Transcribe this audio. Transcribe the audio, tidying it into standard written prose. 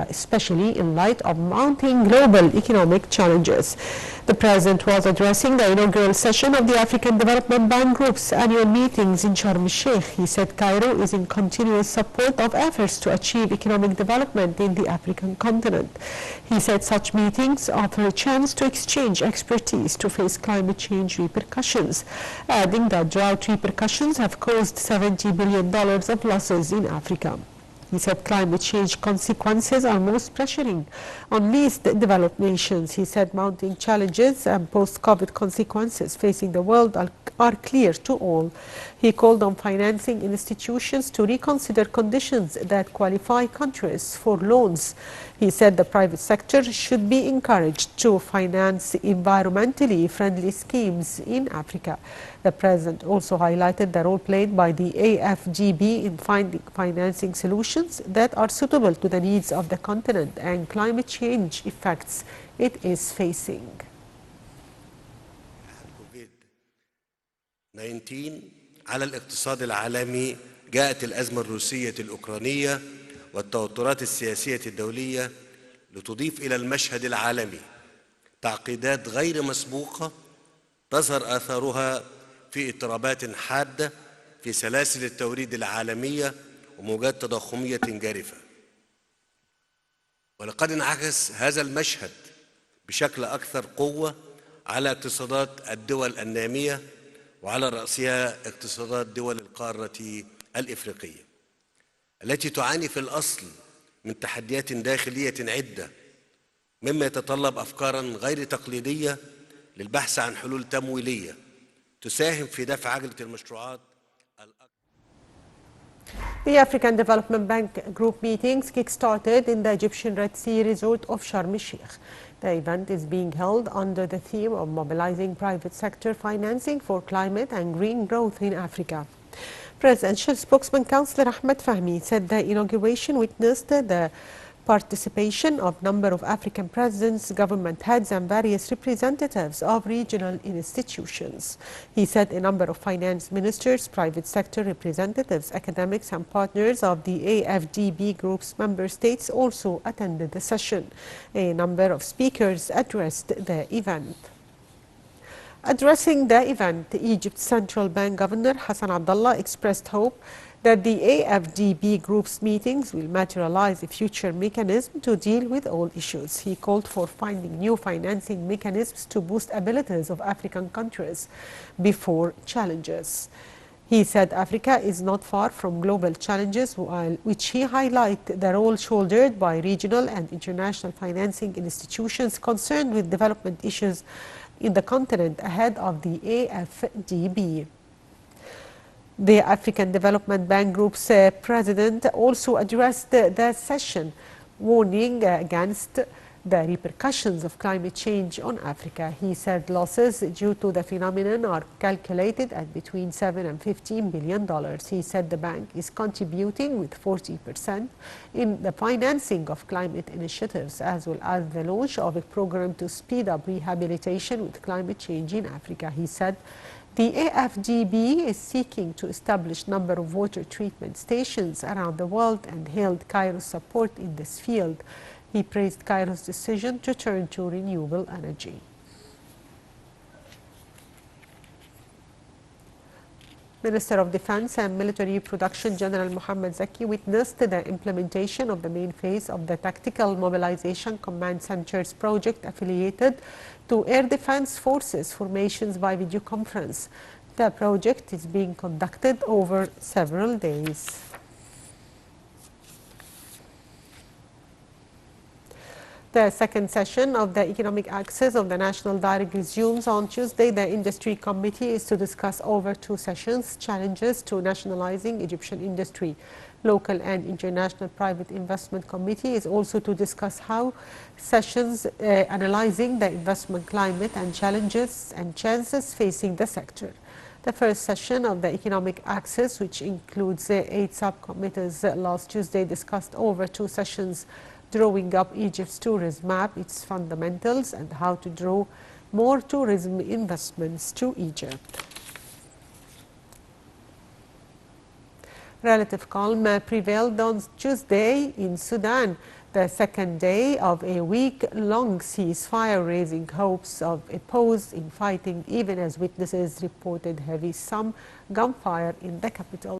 especially in light of mounting global economic challenges. The President was addressing the inaugural session of the African Development Bank Group's annual meetings in Sharm el-Sheikh. He said Cairo is in continuous support of efforts to achieve economic development in the African continent. He said such meetings offer a chance to exchange expertise to face climate change repercussions, adding that drought repercussions have caused $70 billion of losses in Africa. He said climate change consequences are most pressuring on least developed nations. He said mounting challenges and post-COVID consequences facing the world are clear to all. He called on financing institutions to reconsider conditions that qualify countries for loans. He said the private sector should be encouraged to finance environmentally friendly schemes in Africa. The President also highlighted the role played by the AFDB in finding financing solutions that are suitable to the needs of the continent and climate change effects it is facing. 19 على الاقتصاد العالمي جاءت الأزمة الروسية الأوكرانية والتوترات السياسية الدولية لتضيف إلى المشهد العالمي تعقيدات غير مسبوقة تظهر آثارها في اضطرابات حادة في سلاسل التوريد العالمية وموجات تضخمية جارفة. ولقد انعكس هذا المشهد بشكل أكثر قوة على اقتصادات الدول النامية وعلى رأسها اقتصادات دول القارة الإفريقية التي تعاني في الأصل من تحديات داخلية عدة مما يتطلب أفكاراً غير تقليدية للبحث عن حلول تمويلية تساهم في دفع عجلة المشروعات. The African Development Bank Group meetings kick-started in the Egyptian Red Sea resort of Sharm el-Sheikh. The event is being held under the theme of mobilizing private sector financing for climate and green growth in Africa. Presidential spokesman Councillor Ahmed Fahmy said the inauguration witnessed the participation of a number of African presidents, government heads and various representatives of regional institutions. He said a number of finance ministers, private sector representatives, academics and partners of the AFDB group's member states also attended the session. A number of speakers addressed the event. Addressing the event, Egypt's Central Bank Governor Hassan Abdullah expressed hope that the AFDB group's meetings will materialize a future mechanism to deal with all issues. He called for finding new financing mechanisms to boost abilities of African countries before challenges. He said Africa is not far from global challenges, which he highlighted the role shouldered by regional and international financing institutions concerned with development issues in the continent ahead of the AFDB. The African Development Bank Group's president also addressed the session, warning against the repercussions of climate change on Africa. He said losses due to the phenomenon are calculated at between $7 and $15 billion. He said the bank is contributing with 40% in the financing of climate initiatives, as well as the launch of a program to speed up rehabilitation with climate change in Africa. He said the AFDB is seeking to establish a number of water treatment stations around the world and hailed Cairo's support in this field. He praised Cairo's decision to turn to renewable energy. Minister of Defense and Military Production General Mohammed Zaki witnessed the implementation of the main phase of the Tactical Mobilization Command Centers project affiliated to Air Defense Forces formations by video conference. The project is being conducted over several days. The second session of the Economic Axis of the National Dialogue resumes on Tuesday. The Industry Committee is to discuss over 2 sessions challenges to nationalizing Egyptian industry. Local and International Private Investment Committee is also to discuss how sessions analyzing the investment climate and challenges and chances facing the sector. The first session of the Economic Axis, which includes 8 subcommittees, last Tuesday discussed over 2 sessions drawing up Egypt's tourism map, its fundamentals, and how to draw more tourism investments to Egypt. Relative calm prevailed on Tuesday in Sudan. The second day of a week-long ceasefire, raising hopes of a pause in fighting, even as witnesses reported heavy gunfire in the capital.